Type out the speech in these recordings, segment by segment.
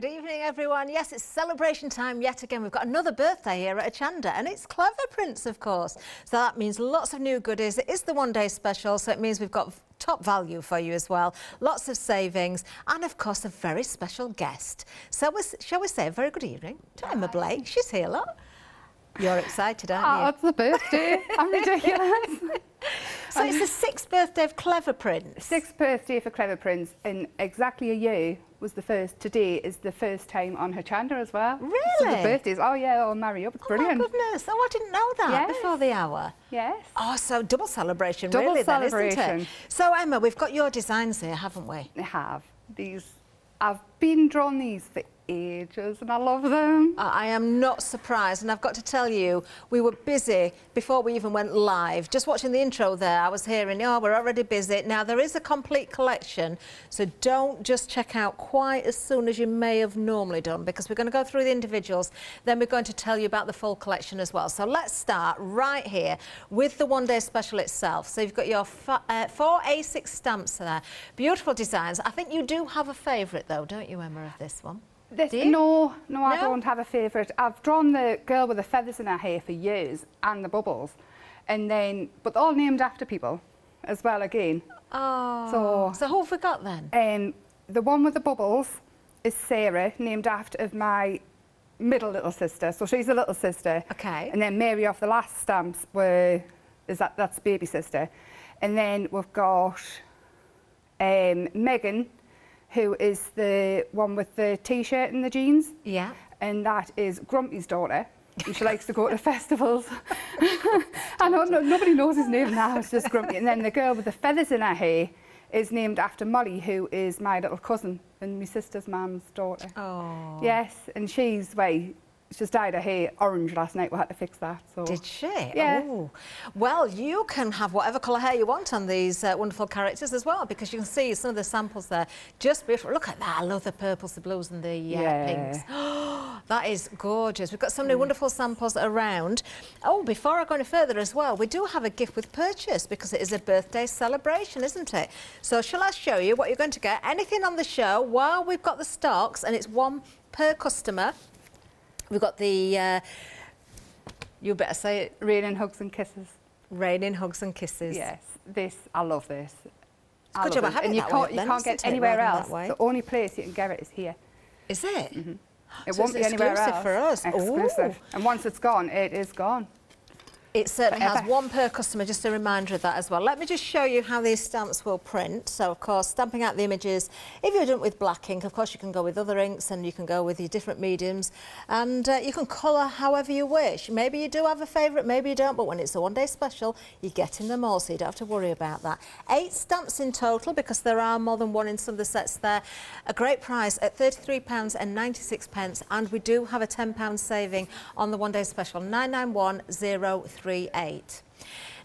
Good evening, everyone. Yes, it's celebration time yet again. We've got another birthday here at Hochanda, and it's Clever Prints, of course. So that means lots of new goodies. It is the one-day special, so it means we've got top value for you as well. Lots of savings, and of course, a very special guest. So shall we say a very good evening to Emma Blake? She's here, look. You're excited, aren't you? Oh, it's the birthday. I'm ridiculous. So it's the 6th birthday of Clever Prints. 6th birthday for Clever Prints in exactly a year was the first. Today is the first time on Hochanda as well. Really? So the birthdays. Oh yeah, all marry up. It's brilliant. Oh my goodness. Oh, I didn't know that before the hour. Yes. Oh, so double celebration, Double really, celebration. Then, isn't it? So Emma, we've got your designs here, haven't we? I have. I've been drawn these for ages and I love them. I am not surprised, and I've got to tell you, we were busy before we even went live. Just watching the intro there, I was hearing, oh, we're already busy. Now, there is a complete collection, so don't just check out quite as soon as you may have normally done, because we're going to go through the individuals, then we're going to tell you about the full collection as well. So let's start right here with the one-day special itself. So you've got your 4 A6 stamps there. Beautiful designs. I think you do have a favourite, though, don't you, Emma, of this one? No, I don't have a favourite. I've drawn the girl with the feathers in her hair for years and the bubbles, and then but all named after people as well again. Oh, so who have we got then? The one with the bubbles is Sarah, named after my middle little sister. So she's a little sister. Okay. And then Mary off the last stamps that's baby sister, and then we've got Megan, who is the one with the t-shirt and the jeans. Yeah. And that is Grumpy's daughter. And she likes to go to festivals. I know nobody knows his name now, it's just Grumpy. And then the girl with the feathers in her hair is named after Molly, who is my little cousin and my sister's mum's daughter. Oh. Yes, and she's dyed her hair orange last night. We had to fix that. So. Did she? Yeah. Oh. Well, you can have whatever colour hair you want on these wonderful characters as well, because you can see some of the samples there. Just beautiful. Look at that. I love the purples, the blues and the pinks. That is gorgeous. We've got so many wonderful samples around. Oh, before I go any further as well, we do have a gift with purchase, because it is a birthday celebration, isn't it? So shall I show you what you're going to get? Anything on the show while we've got the stocks, and it's one per customer. We've got the, you better say it. Raining Hugs and Kisses. Raining Hugs and Kisses. Yes, I love this. Good job, and you can't get anywhere else. The only place you can get it is here. Is it? Mm-hmm. It won't be anywhere else. Exclusive for us. Exclusive. Ooh. And once it's gone, it is gone. It certainly has, one per customer, just a reminder of that as well. Let me just show you how these stamps will print. So, of course, stamping out the images. If you're doing it with black ink, of course, you can go with other inks and you can go with your different mediums. And you can colour however you wish. Maybe you do have a favourite, maybe you don't, but when it's a one-day special, you're getting them all, so you don't have to worry about that. 8 stamps in total, because there are more than one in some of the sets there. A great price at £33.96, and we do have a £10 saving on the one-day special, 991038.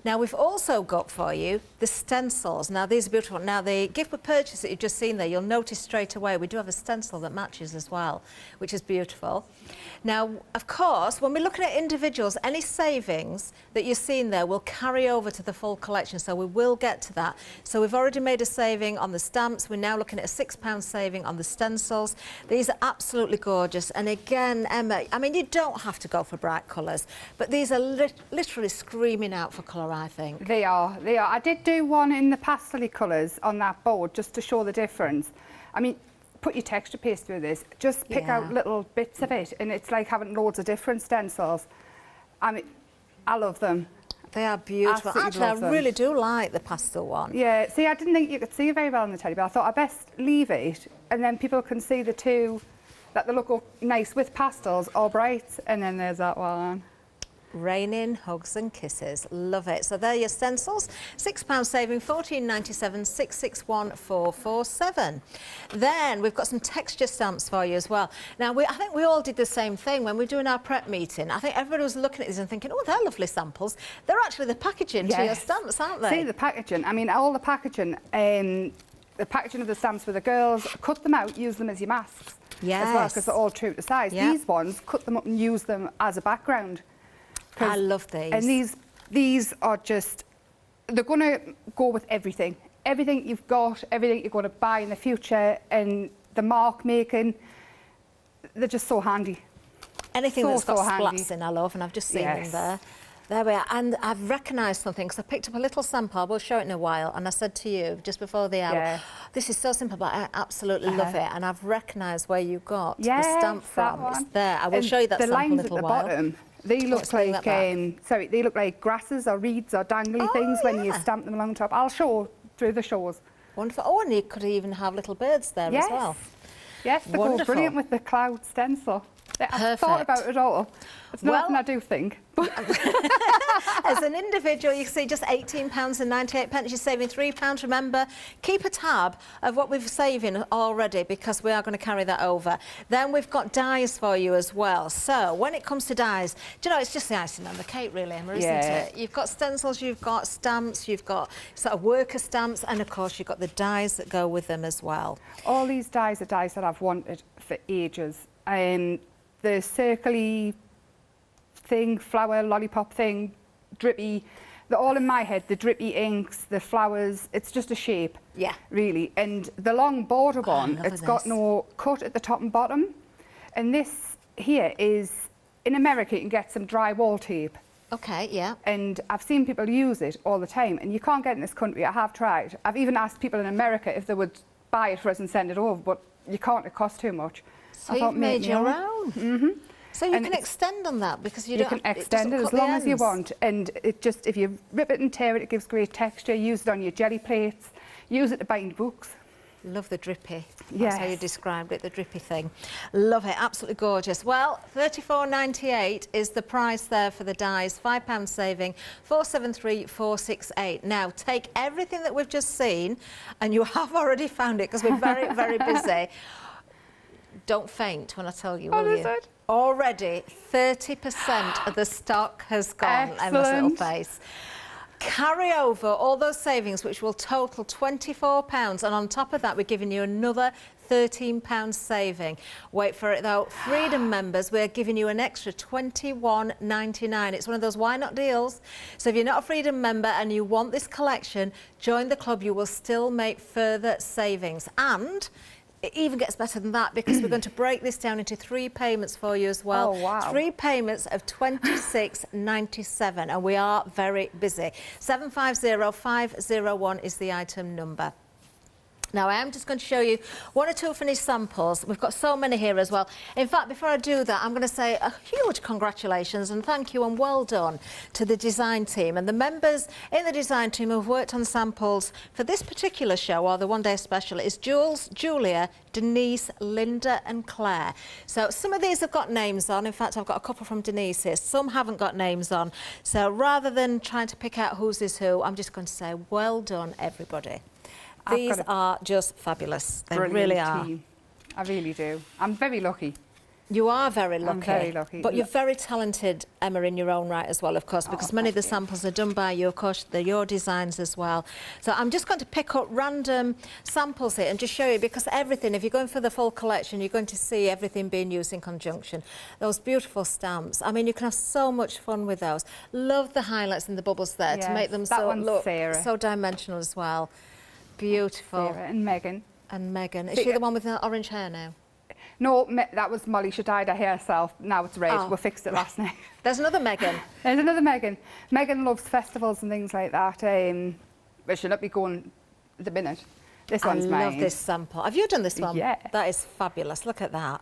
Now, we've also got for you the stencils. Now, these are beautiful. Now, the gift with purchase that you've just seen there, you'll notice straight away we do have a stencil that matches as well, which is beautiful. Now, of course, when we're looking at individuals, any savings that you're seeing there will carry over to the full collection, so we will get to that. So we've already made a saving on the stamps. We're now looking at a £6 saving on the stencils. These are absolutely gorgeous. And again, Emma, I mean, you don't have to go for bright colours, but these are literally screaming out for colour, I think. They are. I did do one in the pastel colours on that board just to show the difference. I mean, put your texture paste through this, just pick out little bits of it, and it's like having loads of different stencils. I mean, I love them. They are beautiful. Actually, I really do like the pastel one. Yeah, see, I didn't think you could see it very well on the telly, but I thought I'd best leave it, and then people can see the two, that they look nice with pastels or brights, and then there's that one. Raining Hugs and Kisses. Love it. So there are your stencils. £6 saving, £14.97, 661447. Then we've got some texture stamps for you as well. Now, I think we all did the same thing when we were doing our prep meeting. I think everybody was looking at these and thinking, oh, they're lovely samples. They're actually the packaging to your stamps, aren't they? See, the packaging. I mean, all the packaging of the stamps for the girls, cut them out, use them as your masks. Yes. As well, because they're all true to size. Yep. These ones, cut them up and use them as a background. I love these. And these are just, they're going to go with everything. Everything you've got, everything you're going to buy in the future, and the mark making. they're just so handy. Anything that's got handy. splats in, I love, and I've just seen them there. There we are. And I've recognised something because I picked up a little sample. We'll show it in a while. And I said to you just before the hour, this is so simple, but I absolutely love it. And I've recognised where you got the stamp from. It's there. I will show you that sample in a little while. Bottom, they look like they look like grasses or reeds or dangly things when you stamp them along top. I'll show through the shows. Wonderful. Oh, and you could even have little birds there as well. Yes, they go brilliant with the cloud stencil. I've thought about it all. It's not nothing I do think. As an individual, you can see just £18.98. You're saving £3. Remember, keep a tab of what we're saving already because we are going to carry that over. Then we've got dies for you as well. So when it comes to dies, do you know, it's just the icing on the cake really, Emma, isn't it? You've got stencils, you've got stamps, you've got sort of worker stamps, and of course you've got the dies that go with them as well. All these dies are dies that I've wanted for ages. The circly thing, flower, lollipop thing, drippy, they're all in my head, the drippy inks, the flowers, it's just a shape, really. And the long border one, it's got no cut at the top and bottom. And this here is, in America, you can get some drywall tape. Okay, yeah. And I've seen people use it all the time, and you can't get it in this country. I have tried. I've even asked people in America if they would buy it for us and send it over, but you can't, it costs too much. So you've made your own. So you can extend on that because you can extend it as long as you want, and it just, if you rip it and tear it, it gives great texture. Use it on your jelly plates. Use it to bind books. Love the drippy. That's how you described it, the drippy thing. Love it, absolutely gorgeous. Well, $34.98 is the price there for the dies. £5 saving, $473,468. Now take everything that we've just seen, and you have already found it because we're very, very busy. Don't faint when I tell you, will you? Already 30% of the stock has gone. Emma's little face. Carry over all those savings, which will total £24, and on top of that we're giving you another £13 saving. Wait for it though, Freedom members, we're giving you an extra $21.99. It's one of those why not deals. So if you're not a Freedom member and you want this collection, join the club. You will still make further savings, and it even gets better than that because we're going to break this down into 3 payments for you as well. Oh, wow. 3 payments of $26.97, and we are very busy. 750501 is the item number. Now, I am just going to show you 1 or 2 finished samples. We've got so many here as well. In fact, before I do that, I'm going to say a huge congratulations and thank you and well done to the design team and the members in the design team who have worked on samples for this particular show, or the one-day special, is Jules, Julia, Denise, Linda and Claire. So some of these have got names on. In fact, I've got a couple from Denise here. Some haven't got names on. So rather than trying to pick out who's is who, I'm just going to say well done, everybody. These are just fabulous. They really are. Team. I really do. I'm very lucky. You are very lucky. I'm very lucky. But you're very talented, Emma, in your own right as well, of course, because many of the samples are done by you, of course, they're your designs as well. So I'm just going to pick up random samples here and just show you, because everything, if you're going for the full collection, you're going to see everything being used in conjunction. Those beautiful stamps. I mean, you can have so much fun with those. Love the highlights and the bubbles there to make them so dimensional as well. Beautiful. Sarah and Megan. And Megan. Is she the one with the orange hair now? No, that was Molly. She dyed her hair herself. Now it's red. We fixed it last night. There's another Megan. There's another Megan. Megan loves festivals and things like that. But she'll not be going at the minute. This one's mine. I love this sample. Have you done this one? Yeah. That is fabulous. Look at that.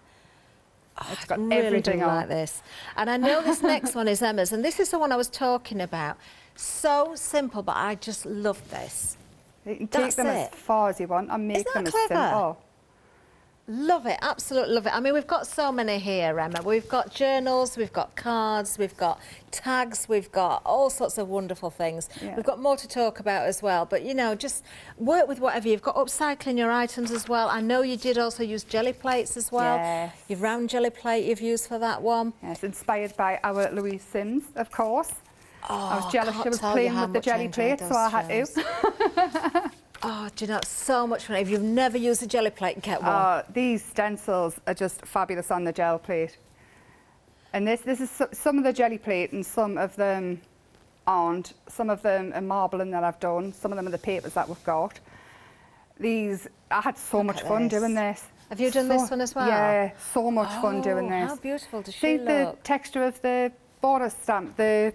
It's got really everything on like this. And I know this next one is Emma's, and this is the one I was talking about. So simple, but I just love this. You can take them as far as you want and make them as simple. Love it, absolutely love it. I mean, we've got so many here, Emma. We've got journals, we've got cards, we've got tags, we've got all sorts of wonderful things. Yeah. We've got more to talk about as well. But, you know, just work with whatever. You've got upcycling your items as well. I know you did also use jelly plates as well. Yes. Your round jelly plate you've used for that one. Yes, inspired by our Louise Sims, of course. I was jealous she was playing with the jelly plate, so I had to. Oh, do you know, so much fun. If you've never used a jelly plate, get one. These stencils are just fabulous on the gel plate. And this is some of the jelly plate, and some of them aren't. Some of them are marbling that I've done. Some of them are the papers that we've got. I had so much fun doing this. Have you done this one as well? Yeah, so much fun doing this. How beautiful does she See look? the texture of the border stamp, the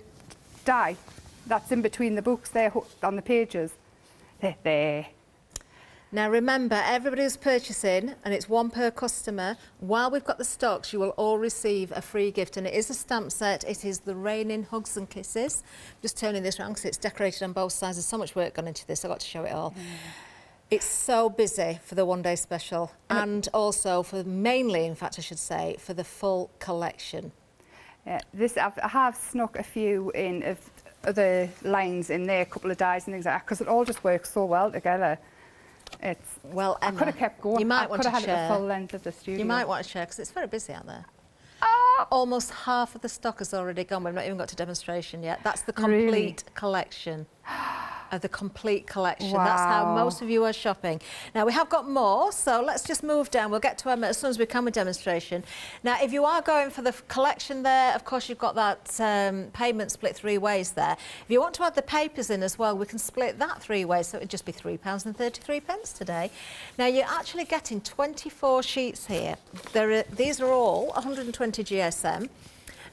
dye that's in between the books there on the pages? There. Now remember, everybody who's purchasing, and it's one per customer, while we've got the stocks, you will all receive a free gift, and it is a stamp set. It is the Raining Hugs and Kisses. Just turning this around because it's decorated on both sides. There's so much work gone into this, I've got to show it all. It's so busy for the one-day special, and also for mainly, in fact, I should say, for the full collection. Yeah, I have snuck a few in of other lines in there, a couple of dyes and things like that, because it all just works so well together. Well, Emma, I could have kept going. You might want to had share. it the full length of the studio. You might want to share because it's very busy out there. Almost half of the stock has already gone. We've not even got to demonstration yet. That's the complete collection. Of the complete collection. Wow. That's how most of you are shopping. Now we have got more, so let's just move down. We'll get to Emma as soon as we can with demonstration. Now if you are going for the collection there, of course you've got that payment split 3 ways there. If you want to add the papers in as well, we can split that 3 ways, so it'd just be £3.33 today. Now you're actually getting 24 sheets here. These are all 120 GSM.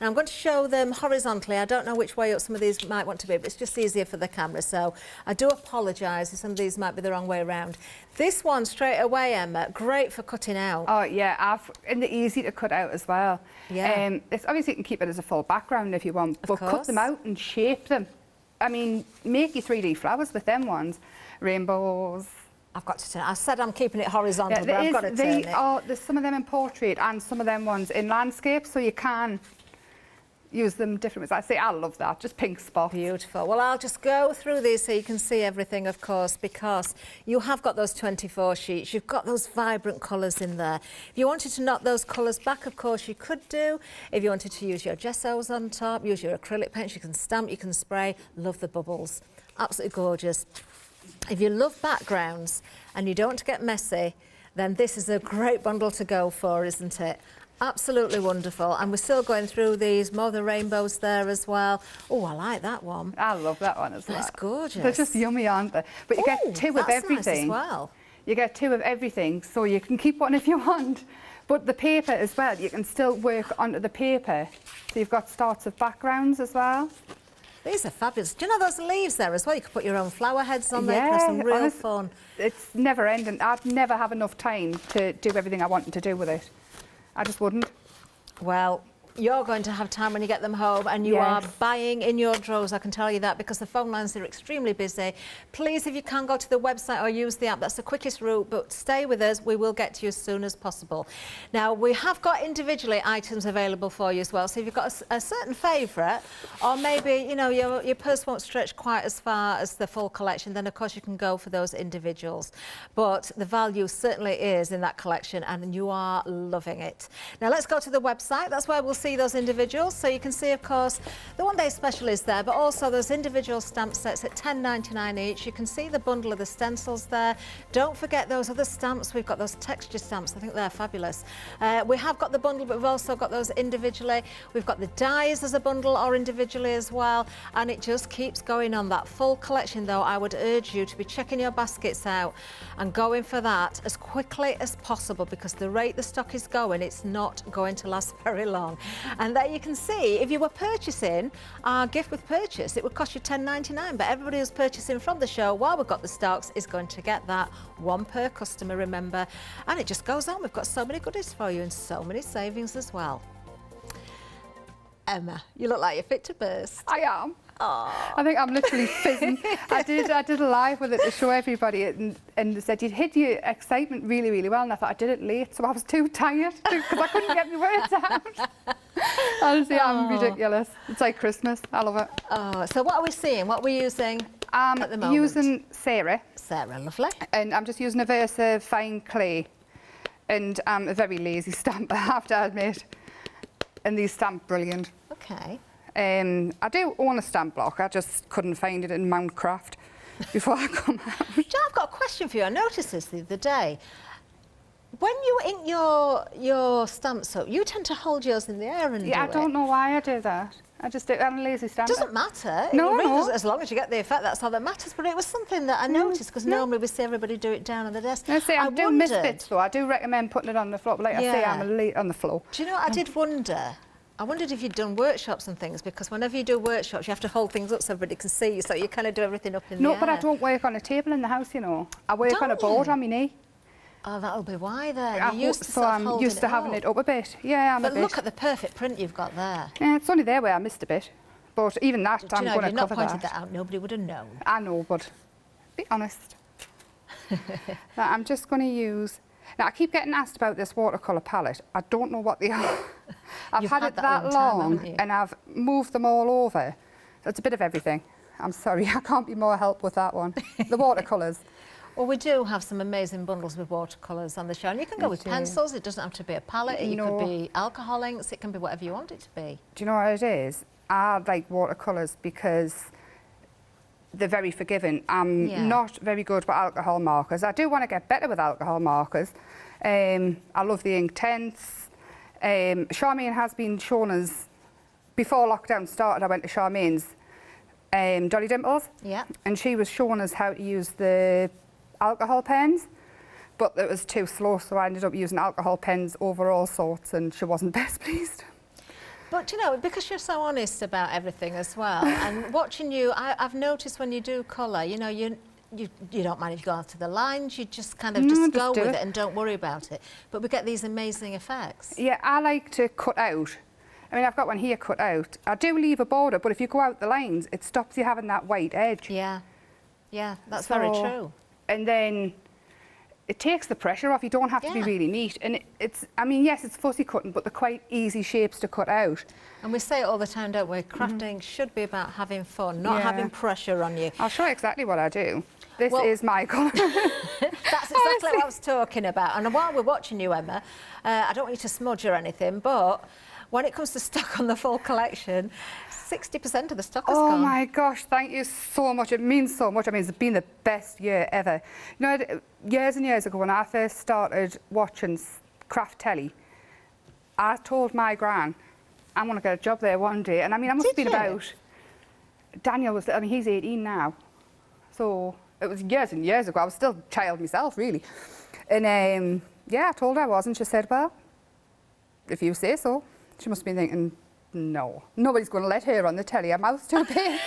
Now I'm going to show them horizontally. I don't know which way up some of these might want to be, but it's just easier for the camera. So I do apologise if some of these might be the wrong way around. This one straight away, Emma, great for cutting out. Oh yeah, and they're easy to cut out as well. Yeah. It's obviously you can keep it as a full background if you want, but cut them out and shape them. I mean, make your 3D flowers with them ones, rainbows. I've got to turn it. I said I'm keeping it horizontal, but I've got to turn it. There's some of them in portrait and some of them ones in landscape, so you can use them different ways. I love that, just pink spots. Beautiful. Well, I'll just go through these so you can see everything, of course, because you have got those 24 sheets. You've got those vibrant colours in there. If you wanted to knock those colours back, of course, you could do. If you wanted to use your gessos on top, use your acrylic paints, you can stamp, you can spray. Love the bubbles. Absolutely gorgeous. If you love backgrounds and you don't want to get messy, then this is a great bundle to go for, isn't it? Absolutely wonderful. And we're still going through these, more of the rainbows there as well. Oh, I like that one. I love that one as well. That's gorgeous. They're just yummy, aren't they? But you get 2 of everything. Nice as well. You get 2 of everything, so you can keep one if you want. But the paper as well, you can still work onto the paper. So you've got starts of backgrounds as well. These are fabulous. Do you know those leaves there as well? You could put your own flower heads on there. Yeah, some real fun. It's never ending. I'd never have enough time to do everything I wanted to do with it. I just wouldn't. Well, you're going to have time when you get them home, and you are buying in your drawers, I can tell you that, because the phone lines are extremely busy. Please, if you can, go to the website or use the app. That's the quickest route, but stay with us. We will get to you as soon as possible. Now, we have got individually items available for you as well, so if you've got a certain favourite, or maybe, you know, your purse won't stretch quite as far as the full collection, then, of course, you can go for those individuals. But the value certainly is in that collection, and you are loving it. Now, let's go to the website. That's where we'll see those individuals, so you can see, of course, the one-day special is there, but also those individual stamp sets at £10.99 each. You can see the bundle of the stencils there. Don't forget those other stamps. We've got those texture stamps. I think they're fabulous. We have got the bundle, but we've also got those individually. We've got the dies as a bundle or individually as well, and it just keeps going on. That full collection, though, I would urge you to be checking your baskets out and going for that as quickly as possible, because the rate the stock is going, it's not going to last very long. And there you can see, if you were purchasing our gift with purchase, it would cost you £10.99, but everybody who's purchasing from the show while we've got the stocks is going to get that, 1 per customer, remember. And it just goes on. We've got so many goodies for you and so many savings as well. Emma, you look like you're fit to burst. I am. Aww. I think I'm literally fizzing. I did a live with it to show everybody, and they said you'd hid your excitement really, really well, and I thought I did it late, so I was too tired because I couldn't get my words out. Honestly, I'm ridiculous. It's like Christmas. I love it. Oh, so what are we seeing? What are we using at the moment? Using Sarah. Sarah, lovely. And I'm just using a Versa fine clay, and I'm a very lazy stamper, I have to admit. And these stamp brilliant. Okay. I do own a stamp block. I just couldn't find it in Mountcraft before I come out. John, I've got a question for you. I noticed this the other day. When you ink your stamps up, you tend to hold yours in the air and I don't know why I do that. I just do it on a lazy stamp. Doesn't matter. No, no. As long as you get the effect, that's all that matters. But it was something that I noticed because normally we see everybody do it down on the desk. I say I do miss bits though. I do recommend putting it on the floor. But like I say, I'm late on the floor. Do you know what I did wonder? I wondered if you'd done workshops and things, because whenever you do workshops, you have to hold things up so everybody can see you, so you kind of do everything up in the air. No, but I don't work on a table in the house, you know. I work on a board on my knee. Oh, that'll be why then. I'm used to having it up a bit. Yeah, But look at the perfect print you've got there. Yeah, it's only there where I missed a bit. But even that, I'm going to cover that. If you'd not pointed that out, nobody would have known. I know, but be honest. Now, I'm just going to use... Now, I keep getting asked about this watercolour palette. I don't know what they are. I've had it that long and I've moved them all over. So it's a bit of everything. I'm sorry, I can't be more help with that one. The watercolours. Well, we do have some amazing bundles with watercolours on the show. And you can go with pencils. It doesn't have to be a palette. It could be alcohol inks. It can be whatever you want it to be. Do you know what it is? I like watercolours because they're very forgiving. I'm not very good with alcohol markers. I do want to get better with alcohol markers. I love the Inktense. Charmaine has been shown us, before lockdown started, I went to Charmaine's Dolly Dimples. Yeah. And she was showing us how to use the alcohol pens, but it was too slow, so I ended up using alcohol pens over all sorts, and she wasn't best pleased. But, you know, because you're so honest about everything as well, and watching you, I've noticed when you do colour, you know, you don't mind if you go after the lines, you just kind of just go with it and don't worry about it. But we get these amazing effects. Yeah, I like to cut out. I mean, I've got one here cut out. I do leave a border, but if you go out the lines, it stops you having that white edge. Yeah, yeah, that's very true. And then it takes the pressure off. You don't have to be really neat. And it's, I mean, yes, it's fussy cutting, but they're quite easy shapes to cut out. And we say it all the time, don't we? Crafting should be about having fun, not having pressure on you. I'll show you exactly what I do. This is my colour. That's exactly what I was talking about. And while we're watching you, Emma, I don't want you to smudge or anything, but when it comes to stock on the full collection, 60% of the stock is gone. Oh my gosh, thank you so much. It means so much. I mean, it's been the best year ever. You know, years and years ago, when I first started watching craft telly, I told my gran, I'm going to get a job there one day. And I mean, I must have been about... Daniel was, I mean, he's 18 now. So it was years and years ago. I was still a child myself, really. And yeah, I told her I was, and she said, well, if you say so. She must have been thinking, no, nobody's going to let her on the telly. Her mouth's too big.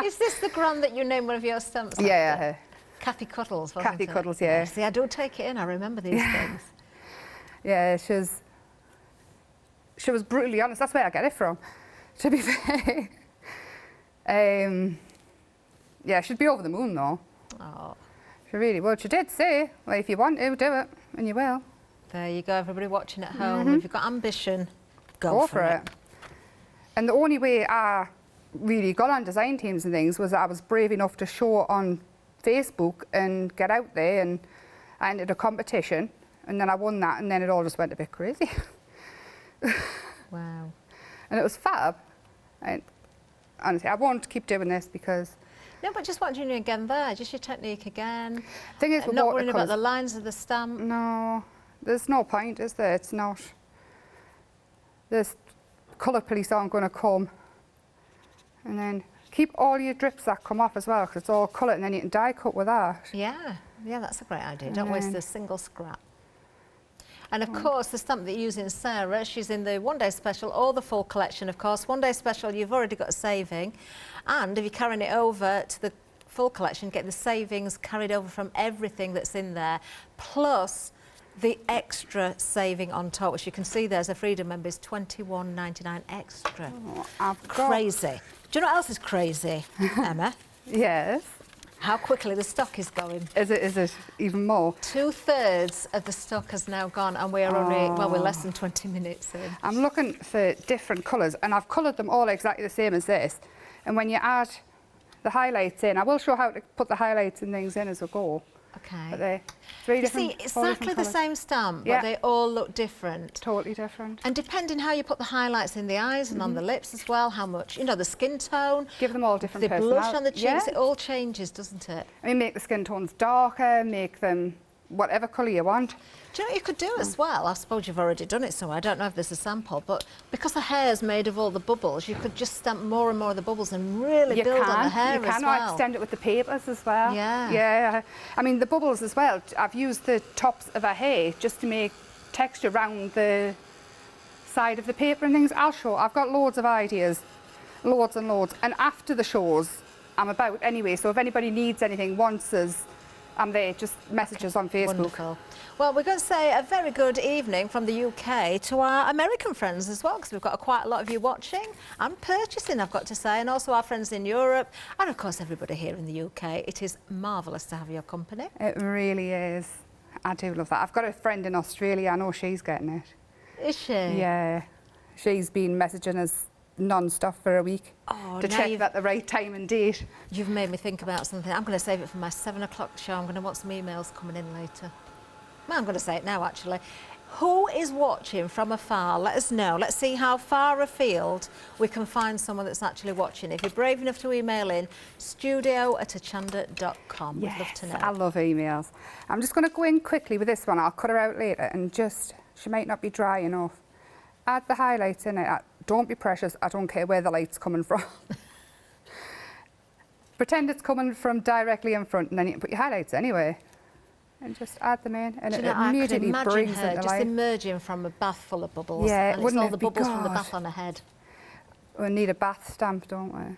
Is this the gran that you named one of your stamps? Yeah. Kathy Cuddles, wasn't Kathy it? Cuddles, yeah. See, I do take it in. I remember these things. Yeah, she was brutally honest. That's where I get it from, to be fair. Yeah, she'd be over the moon, though. Oh. She really would. She did say, well, if you want to, do it, and you will. There you go, everybody watching at home. If you've got ambition, go for it. And the only way I really got on design teams and things was that I was brave enough to show on Facebook and get out there, and I entered a competition, and then I won that, and then it all just went a bit crazy. Wow. And it was fab. And honestly, I won't keep doing this because... No, but just watching you again there, just your technique again. Thing is, not worrying about the lines of the stamp. No, there's no point, is there? It's not. This colour police aren't going to come. And then keep all your drips that come off as well, because it's all colour, and then you can die cut with that. Yeah, yeah, that's a great idea. Don't waste a single scrap. And of course, the stamp that you're using, Sarah, she's in the one-day special or the full collection, of course. One-day special, you've already got a saving. And if you're carrying it over to the full collection, get the savings carried over from everything that's in there, plus the extra saving on top, which you can see there's a Freedom member's £21.99 extra. Oh, crazy. Do you know what else is crazy, Emma? Yes. How quickly the stock is going. Is it even more? 2/3 of the stock has now gone, and we're only, well, we're less than 20 minutes in. I'm looking for different colours, and I've coloured them all exactly the same as this. And when you add the highlights in, I will show how to put the highlights and things in as we go. Okay. But they're three different. You see, exactly the same stamp, but they all look different. Totally different. And depending how you put the highlights in the eyes and on the lips as well, how much, you know, the skin tone. Give them all different the blush on the cheeks, it all changes, doesn't it? I mean, make the skin tones darker, make them whatever colour you want. Do you know what you could do as well? I suppose you've already done it somewhere. I don't know if there's a sample, but because the hair is made of all the bubbles, you could just stamp more and more of the bubbles and really build on the hair as well. You can extend it with the papers as well. Yeah. Yeah. I mean, the bubbles as well. I've used the tops of her hair just to make texture around the side of the paper and things. I'll show. I've got loads of ideas, loads and loads. And after the shows, I'm about anyway. So if anybody needs anything, wants us, I'm there. Just message us on Facebook. Wonderful. Well, we're going to say a very good evening from the UK to our American friends as well, because we've got quite a lot of you watching and purchasing, I've got to say, and also our friends in Europe and, of course, everybody here in the UK. It is marvellous to have your company. It really is. I do love that. I've got a friend in Australia. I know she's getting it. Is she? Yeah. She's been messaging us non-stop for a week to check at the right time and date. You've made me think about something. I'm going to save it for my 7 o'clock show. I'm going to want some emails coming in later. Well, I'm going to say it now, actually. Who is watching from afar? Let us know. Let's see how far afield we can find someone that's actually watching. If you're brave enough to email in, studio@hochanda.com. Yes, We'd love to know. I love emails. I'm just going to go in quickly with this one. I'll cut her out later and just, she might not be dry enough. Add the highlights in it. Don't be precious. I don't care where the light's coming from. Pretend it's coming from directly in front, and then you can put your highlights anyway. And just add them in, and it immediately brings it to life. Just emerging from a bath full of bubbles. Yeah, and it's all the bubbles from the bath on her head. We need a bath stamp, don't we?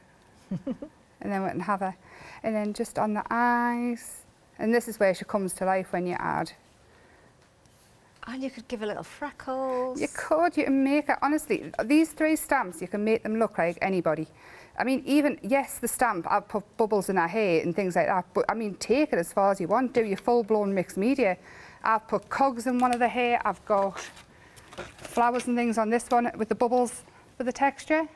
And then we can have her. And then just on the eyes. And this is where she comes to life when you add. And you could give her little freckles. You could, you can make it. Honestly, these 3 stamps, you can make them look like anybody. I mean, even, yes, the stamp, I'll put bubbles in her hair and things like that, but I mean, take it as far as you want. Do your full-blown mixed media. I've put cogs in one of the hair. I've got flowers and things on this one with the bubbles for the texture.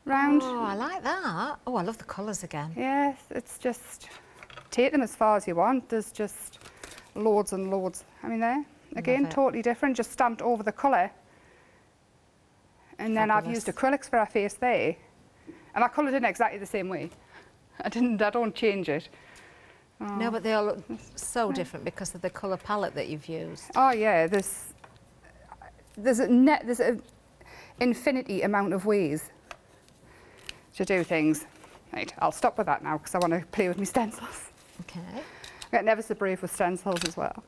Round. Oh, I like that. Oh, I love the colours again. Yes, it's just, take them as far as you want. There's just loads and loads. I mean, there, again, totally different, just stamped over the colour. And then I've used acrylics for her face there. And I coloured in exactly the same way. I don't change it. Oh. No, but they all look so different because of the colour palette that you've used. Oh yeah, there's an infinity amount of ways to do things. Right, I'll stop with that now because I want to play with my stencils. Okay. I'm getting ever so brave with stencils as well.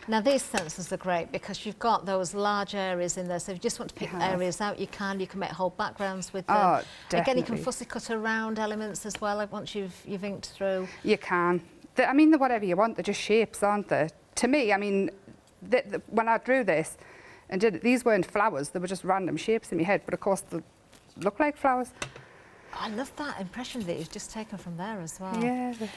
Now these stencils are great because you've got those large areas in there, so if you just want to pick areas out, you can make whole backgrounds with them. Oh, definitely. Again, you can fussy cut around elements as well, like once you've inked through. You can. I mean, they're whatever you want, they're just shapes, aren't they? To me, I mean, when I drew this and did it, these weren't flowers, they were just random shapes in my head, but of course they look like flowers. Oh, I love that impression that you've just taken from there as well. Yeah. Do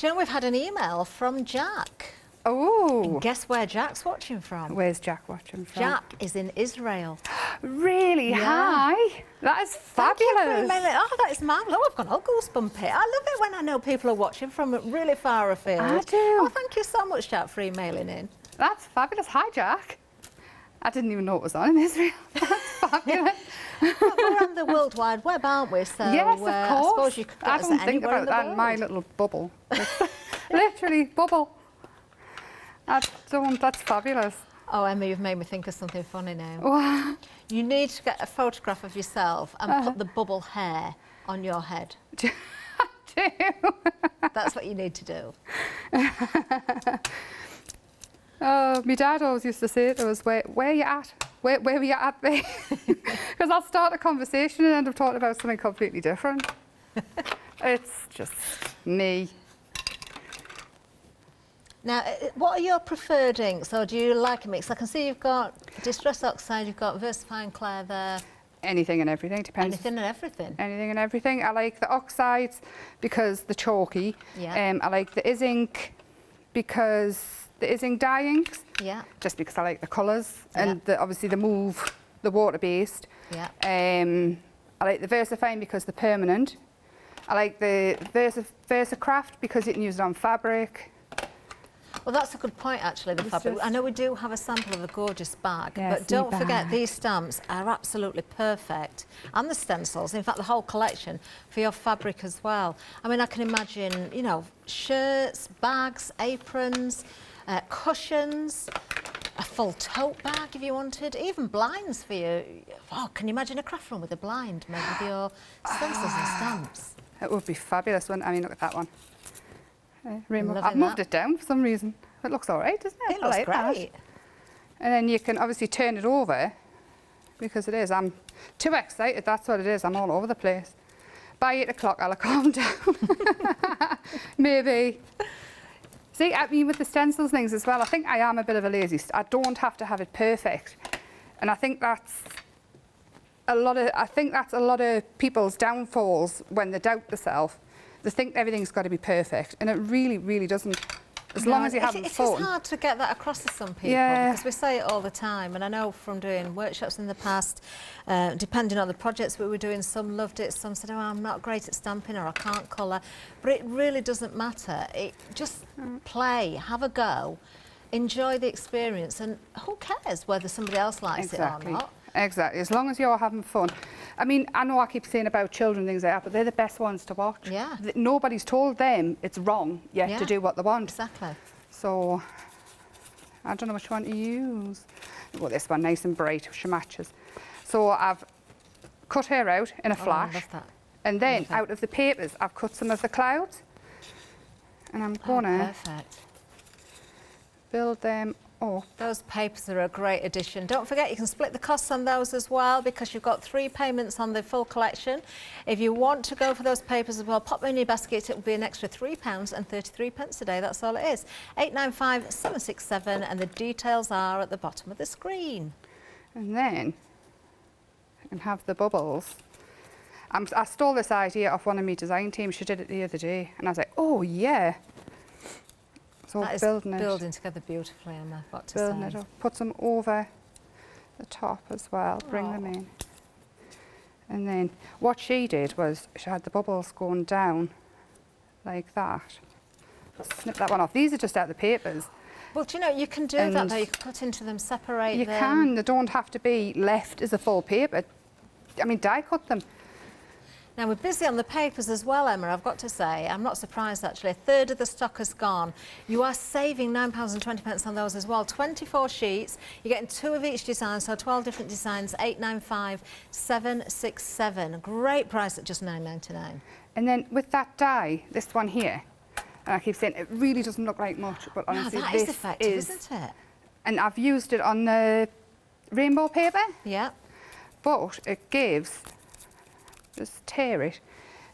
you know, we've had an email from Jack. Oh. And guess where Jack's watching from? Where's Jack watching from? Jack is in Israel. Really? Yeah. Hi. That is fabulous. Oh, that is marvellous. Oh, I've gone all goosebumpy. I love it when I know people are watching from really far afield. I do. Oh, thank you so much, Jack, for emailing in. That's fabulous. Hi, Jack. I didn't even know it was on in Israel. That's fabulous. Well, we're on the World Wide Web, aren't we? So, yes, of course. I suppose you could get us don't think anywhere about that in my little bubble. Literally, bubble. That's fabulous. Oh, Emma, you've made me think of something funny now. What? You need to get a photograph of yourself and put the bubble hair on your head. I do. That's what you need to do. Oh, my dad always used to say to us, where you at? Where were you at there? Because I'll start a conversation and end up talking about something completely different. It's just me. Now, what are your preferred inks, or do you like a mix? I can see you've got Distress Oxide, you've got Versafine Clair there. Anything and everything, depends. Anything and everything? Anything and everything. I like the oxides because they're chalky. Yeah. I like the Is-Ink because the Is-Ink dye inks. Yeah. Just because I like the colours and obviously the move, the water-based. Yeah. I like the Versafine because they're permanent. I like the Versacraft because you can use it on fabric. Well, that's a good point, actually, the fabric. I know we do have a sample of a gorgeous bag, Yeah, but don't forget these stamps are absolutely perfect. And the stencils, in fact, the whole collection for your fabric as well. I mean, I can imagine, you know, shirts, bags, aprons, cushions, a full tote bag if you wanted, even blinds for you. Oh, can you imagine a craft room with a blind made with your stencils and stamps? It would be fabulous. I mean, look at that one. Rainbow. I've Loving moved that. it down for some reason. It looks all right, doesn't it? It looks I like great. that. And then you can obviously turn it over because it is. I'm too excited. That's what it is. I'm all over the place. By 8 o'clock, I'll calm down. Maybe. See, I mean, with the stencils things as well, I think I am a bit of a lazy. I don't have to have it perfect. And I think that's a lot of people's downfalls when they doubt themselves. They think everything's got to be perfect, and it really, really doesn't. As long as you're having fun. It is hard to get that across to some people, because we say it all the time, and I know from doing workshops in the past, depending on the projects we were doing, some loved it, some said, oh, I'm not great at stamping, or I can't colour, but it really doesn't matter. Just play, have a go, enjoy the experience, and who cares whether somebody else likes it or not? Exactly, as long as you're having fun. I mean, I know I keep saying about children things like that, but they're the best ones to watch. Yeah. Nobody's told them it's wrong yet to do what they want. Exactly. So, I don't know which one to use. Well, this one, nice and bright, she matches. So I've cut her out in a flash. I love that. And then out of the papers, I've cut some of the clouds. And I'm gonna build them up. Those papers are a great addition. Don't forget, you can split the costs on those as well, because you've got 3 payments on the full collection. If you want to go for those papers as well, pop them in your basket. It will be an extra £3.33 a day. That's all it is. 895767, and the details are at the bottom of the screen. And then I can have the bubbles. I stole this idea off one of my design team. She did it the other day, and I was like, oh yeah. So That is building together beautifully, Emma, I've got to say. Building it up. Put some over the top as well, bring them in. And then what she did was she had the bubbles going down like that. Snip that one off. These are just out of the papers. Well, do you know, you can do that though. You can cut into them, separate them. You can. They don't have to be left as a full paper. I mean, die cut them. Now, we're busy on the papers as well, Emma, I've got to say. I'm not surprised, actually. A third of the stock has gone. You are saving £9.20 on those as well. 24 sheets. You're getting 2 of each design, so 12 different designs, 895767. Great price at just £9.99. And then with that die, this one here, and I keep saying it really doesn't look like much, but honestly, that this is effective, isn't it? And I've used it on the rainbow paper. Yeah. But it gives, just tear it,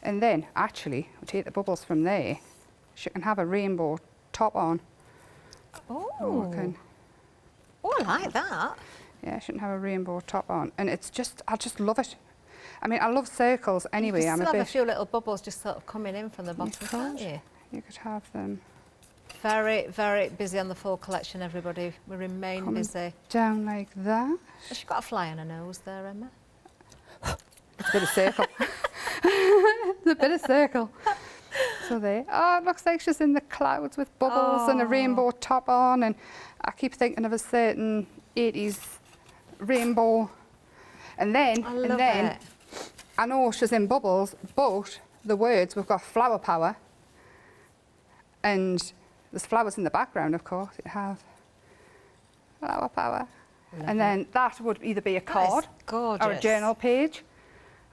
and then actually we'll take the bubbles from there. She can have a rainbow top on. Oh, I like that. Yeah, she can have a rainbow top on, and it's just, I just love it. I mean, I love circles anyway. You still have a few little bubbles just sort of coming in from the bottom, can't you? You could have them. Very, very busy on the full collection, everybody. We remain busy. Down like that. She's got a fly on her nose there, Emma. It's a bit of circle. It's a bit of circle. So there. Oh, it looks like she's in the clouds with bubbles and a rainbow top on, and I keep thinking of a certain 80s rainbow. And then, I know she's in bubbles, but the words, we've got flower power, and there's flowers in the background, of course. You have flower power. And then that would either be a card or a journal page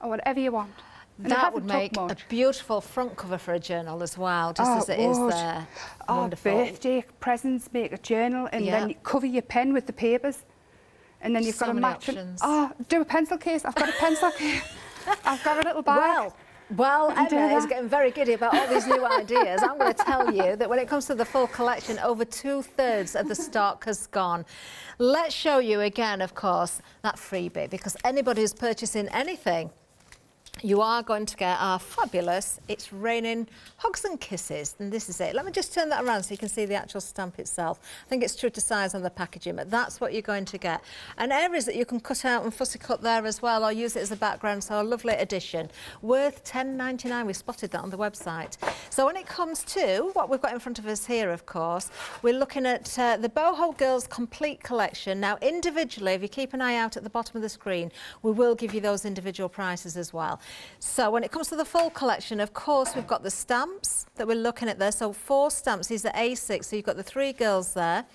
or whatever you want. And that would make a beautiful front cover for a journal as well, just as it is there. Wonderful. Birthday presents, make a journal, and then you cover your pen with the papers. And then you've got a matching. Oh, do a pencil case. I've got a pencil case. I've got a little bag. Well, Emma is getting very giddy about all these new ideas. I'm going to tell you that when it comes to the full collection, over 2/3 of the stock has gone. Let's show you again, of course, that freebie, because anybody who's purchasing anything you are going to get our fabulous It's Raining Hugs and Kisses, and this is it. Let me just turn that around so you can see the actual stamp itself. I think it's true to size on the packaging, but that's what you're going to get. And areas that you can cut out and fussy cut there as well, or use it as a background, so a lovely addition. Worth £10.99, we spotted that on the website. So when it comes to what we've got in front of us here, of course, we're looking at the Boho Girls Complete Collection. Now, individually, if you keep an eye out at the bottom of the screen, we will give you those individual prices as well. So when it comes to the full collection, of course, we've got the stamps that we're looking at there. So 4 stamps, these are A6, so you've got the 3 girls there.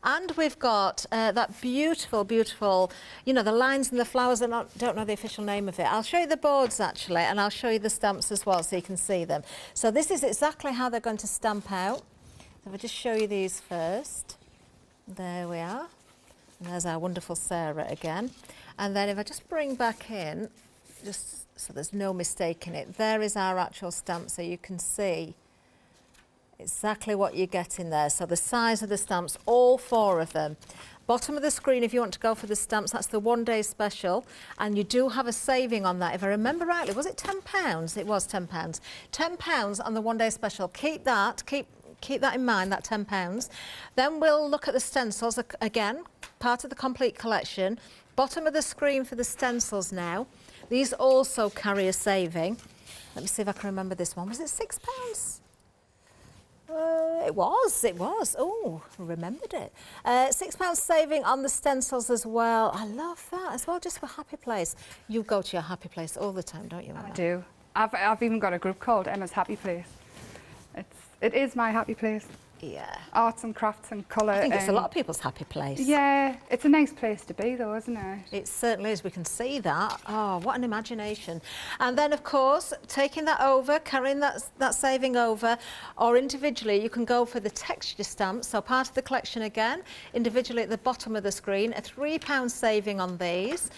And we've got that beautiful, beautiful, you know, the lines and the flowers. I don't know the official name of it. I'll show you the boards, actually, and I'll show you the stamps as well so you can see them. So this is exactly how they're going to stamp out. So I'll just show you these first. There we are. And there's our wonderful Sarah again. And then if I just bring back in, just so there's no mistaking it, there is our actual stamp, so you can see exactly what you get in there. So the size of the stamps, all 4 of them. Bottom of the screen, if you want to go for the stamps, that's the 1-day special, and you do have a saving on that. If I remember rightly, was it £10? It was £10. £10 on the 1-day special. Keep that, keep that in mind, that £10. Then we'll look at the stencils again, part of the complete collection. Bottom of the screen for the stencils now. These also carry a saving. Let me see if I can remember this one. Was it £6? It was. Oh, remembered it. £6 saving on the stencils as well. I love that as well, just for Happy Place. You go to your Happy Place all the time, don't you, Emma? I do. I've even got a group called Emma's Happy Place. It is my happy place. Yeah. Arts and crafts and colour. I think it's a lot of people's happy place. Yeah, it's a nice place to be though, isn't it? It certainly is. We can see that. Oh, what an imagination. And then, of course, taking that over, carrying that saving over, or individually, you can go for the texture stamps. So part of the collection again, individually at the bottom of the screen, a £3 saving on these.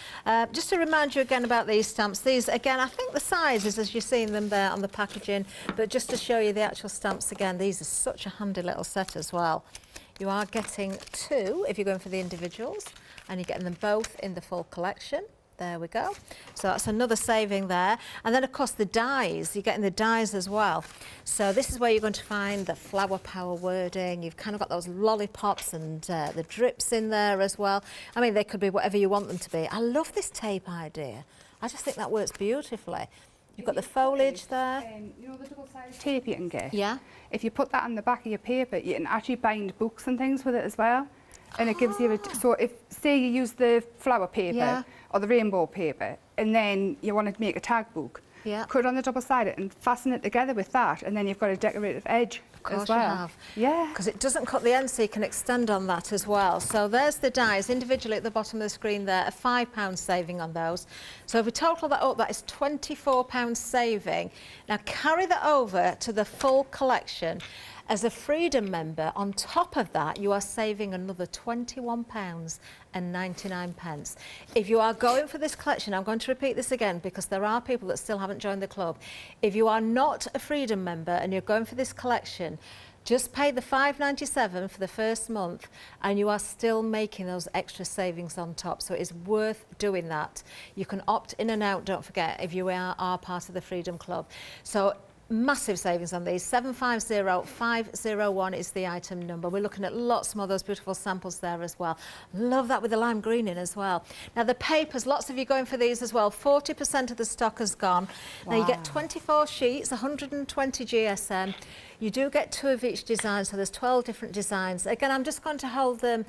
Just to remind you again about these stamps, these, again, I think the size is as you're seeing them there on the packaging, but just to show you the actual stamps again, these are such a handy little set as well. You are getting 2 if you're going for the individuals, and you're getting them both in the full collection. There we go. So that's another saving there. And then, of course, the dies. You're getting the dies as well. So this is where you're going to find the flower power wording. You've kind of got those lollipops and the drips in there as well. I mean, they could be whatever you want them to be. I love this tape idea. I just think that works beautifully. You've got the foliage there. You know the double-sided tape you can get? Yeah. If you put that on the back of your paper, you can actually bind books and things with it as well. And it gives you so if, say you use the flower paper or the rainbow paper, and then you want to make a tag book, cut it on the double-sided and fasten it together with that, and then you've got a decorative edge as well. You have. Yeah. Because it doesn't cut the end, so you can extend on that as well. So there's the dies individually at the bottom of the screen there, a £5 saving on those. So if we total that up, that is £24 saving. Now carry that over to the full collection. As a Freedom member, on top of that, you are saving another £21.99. If you are going for this collection, I'm going to repeat this again because there are people that still haven't joined the club. If you are not a Freedom member and you're going for this collection, just pay the £5.97 for the first month and you are still making those extra savings on top. So it is worth doing that. You can opt in and out, don't forget, if you are part of the Freedom Club. So massive savings on these. 750501 is the item number. We're looking at lots more of those beautiful samples there as well. Love that with the lime green in as well. Now the papers, lots of you going for these as well. 40% of the stock has gone. Wow. Now you get 24 sheets, 120 GSM. You do get 2 of each design, so there's 12 different designs. Again, I'm just going to hold them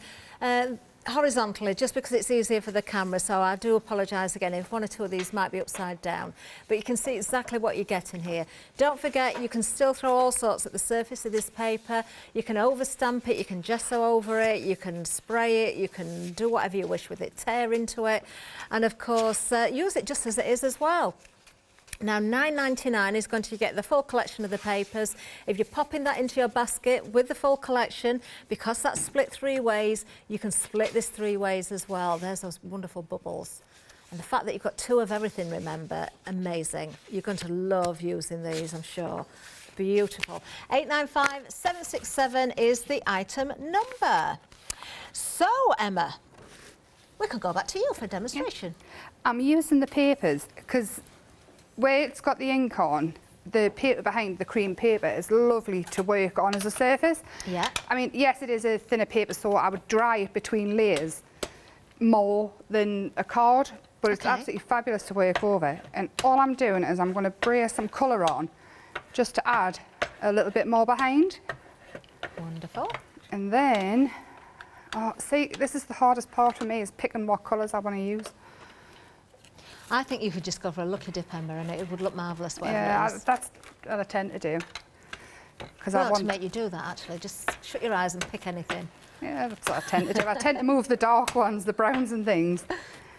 horizontally just because it's easier for the camera, so I do apologise again if 1 or 2 of these might be upside down, but you can see exactly what you get in here. Don't forget, you can still throw all sorts at the surface of this paper. You can overstamp it, you can gesso over it, you can spray it, you can do whatever you wish with it, tear into it, and of course use it just as it is as well. Now £9.99 is going to get the full collection of the papers. If you're popping that into your basket with the full collection, because that's split 3 ways, you can split this 3 ways as well. There's those wonderful bubbles. And the fact that you've got 2 of everything, remember, amazing. You're going to love using these, I'm sure. Beautiful. 895767 is the item number. So, Emma, we can go back to you for a demonstration. I'm using the papers because where it's got the ink on, the paper behind, the cream paper, is lovely to work on as a surface. Yeah. I mean, yes, it is a thinner paper, so I would dry it between layers more than a card, but it's absolutely fabulous to work over. And all I'm doing is I'm going to brace some colour on just to add a little bit more behind. Wonderful. And then, oh, see, this is the hardest part for me, is picking what colours I want to use. I think you could just go for a lucky dip, Emma, and it would look marvellous, whatever Yeah, it is. that's what I tend to do. Well, I want to make you do that, actually. Just shut your eyes and pick anything. Yeah, that's what I tend to do. I tend to move the dark ones, the browns and things,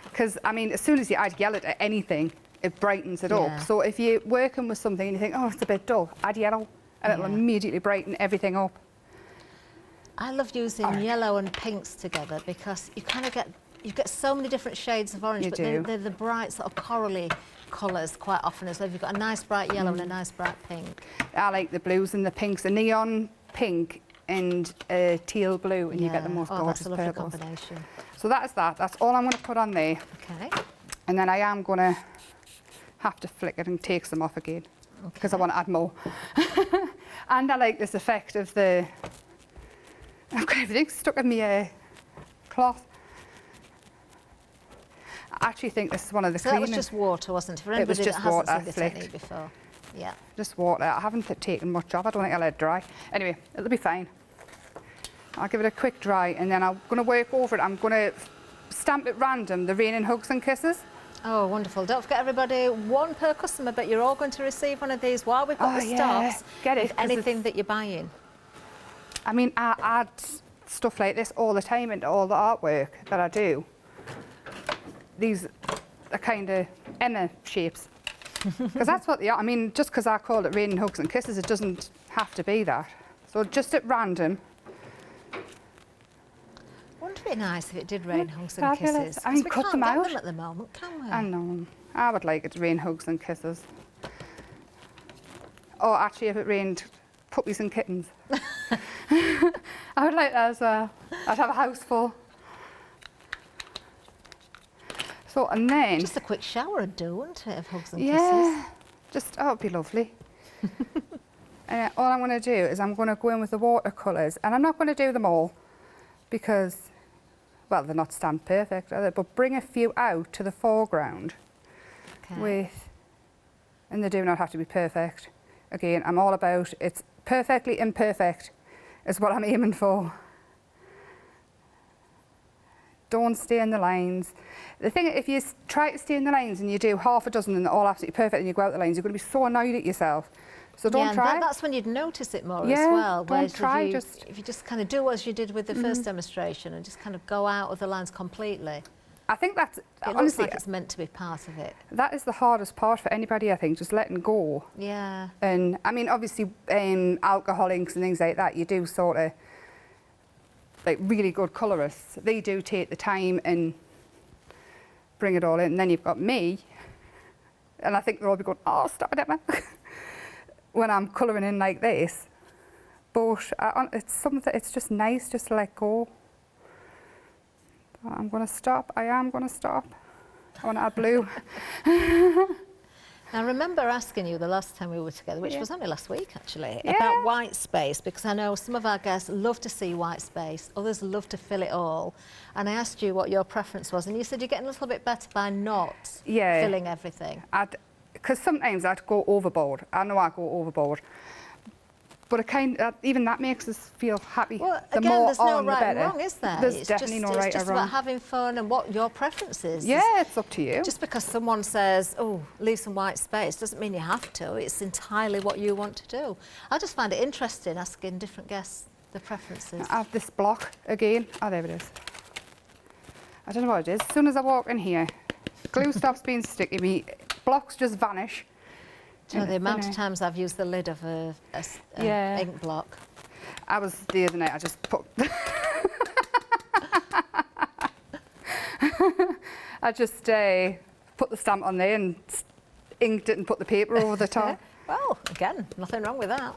because, I mean, as soon as you add yellow to anything, it brightens it up. So if you're working with something and you think, oh, it's a bit dull, add yellow, and it'll immediately brighten everything up. I love using yellow and pinks together because you kind of get so many different shades of orange, but they're the bright sort of corally colours quite often, as though you've got a nice bright yellow and a nice bright pink. I like the blues and the pinks, a neon pink and a teal blue, and you get the most gorgeous that's a lovely purples. combination. So that is that. That's all I'm going to put on there. Okay. And then I am going to have to flick it and take some off again because I want to add more. And I like this effect of the... I've got everything stuck in my cloth. I actually think this is one of the cleanest. That was just water, wasn't it? For anybody that hasn't seen the technique before. Yeah. Just water. I haven't taken much off. I don't think I'll let it dry. Anyway, it'll be fine. I'll give it a quick dry, and then I'm going to work over it. I'm going to stamp at random the Raining Hugs and Kisses. Oh, wonderful. Don't forget, everybody, one per customer, but you're all going to receive one of these while we've got the stocks. Get it. Anything that you're buying. I mean, I add stuff like this all the time into all the artwork that I do. These are kind of Emma shapes. Because that's what they are. I mean, just because I call it Raining Hugs and Kisses, it doesn't have to be that. So just at random. Wouldn't it be nice if it did rain hugs and kisses? I mean, cut them out. We can't get them at the moment, can we? I know. I would like it to rain hugs and kisses. Or actually, if it rained puppies and kittens. I would like that as well. I'd have a house full. So, and then... Just a quick shower would do, wouldn't it, of hugs and kisses? Just, oh, it'd be lovely. And all I'm going to do is I'm going to go in with the watercolours, and I'm not going to do them all because, well, they're not stamped perfect, are they? But bring a few out to the foreground with, and they do not have to be perfect. Again, I'm all about it's perfectly imperfect is what I'm aiming for. Don't stay in the lines. The thing, if you try to stay in the lines and you do half a dozen and they're all absolutely perfect and you go out the lines, you're going to be so annoyed at yourself. So don't try. That's when you'd notice it more as well. Don't try. If you just kind of do as you did with the first demonstration and just kind of go out of the lines completely. I think that's honestly, looks like it's meant to be part of it. That is the hardest part for anybody, I think, just letting go. Yeah. And I mean, obviously, alcohol inks and things like that, you do sort of like really good colourists. They do take the time and bring it all in. And then you've got me, and I think they'll all be going, "Oh, stop it, Emma," when I'm colouring in like this. But it's something. It's just nice just to let go. I'm going to stop. I am going to stop. I want to add blue. I remember asking you the last time we were together, which was only last week actually, about white space, because I know some of our guests love to see white space, others love to fill it all. And I asked you what your preference was, and you said you're getting a little bit better by not filling everything. Because sometimes I'd go overboard. I know I go overboard. But even that makes us feel happy. Well, the again, more there's no right better. and wrong, is there? There's definitely no right or wrong. It's just about having fun and what your preference is. Yeah, it's up to you. Just because someone says, oh, leave some white space, doesn't mean you have to. It's entirely what you want to do. I just find it interesting asking different guests the preferences. I have this block again. Oh, there it is. I don't know what it is. As soon as I walk in here, glue stops being sticky. Blocks just vanish. Do you know the amount of times I've used the lid of a ink block? I was the other night, I just put... I just put the stamp on there and inked it and put the paper over the top. Well, again, nothing wrong with that.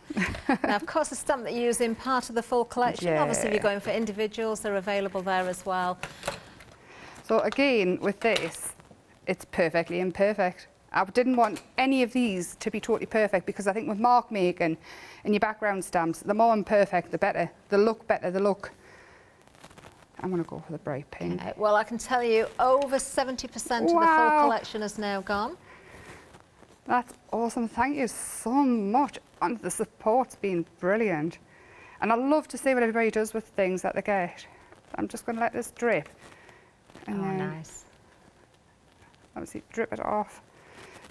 Now, of course, the stamp that you use in part of the full collection, obviously if you're going for individuals, they're available there as well. So again, with this, it's perfectly imperfect. I didn't want any of these to be totally perfect, because I think with mark making and your background stamps, the more imperfect, the better. The look better, the look. I'm going to go for the bright pink. Okay. Well, I can tell you over 70% of the full collection is now gone. That's awesome. Thank you so much. And the support's been brilliant. And I love to see what everybody does with things that they get. I'm just going to let this drip. And then, nice. obviously, drip it off.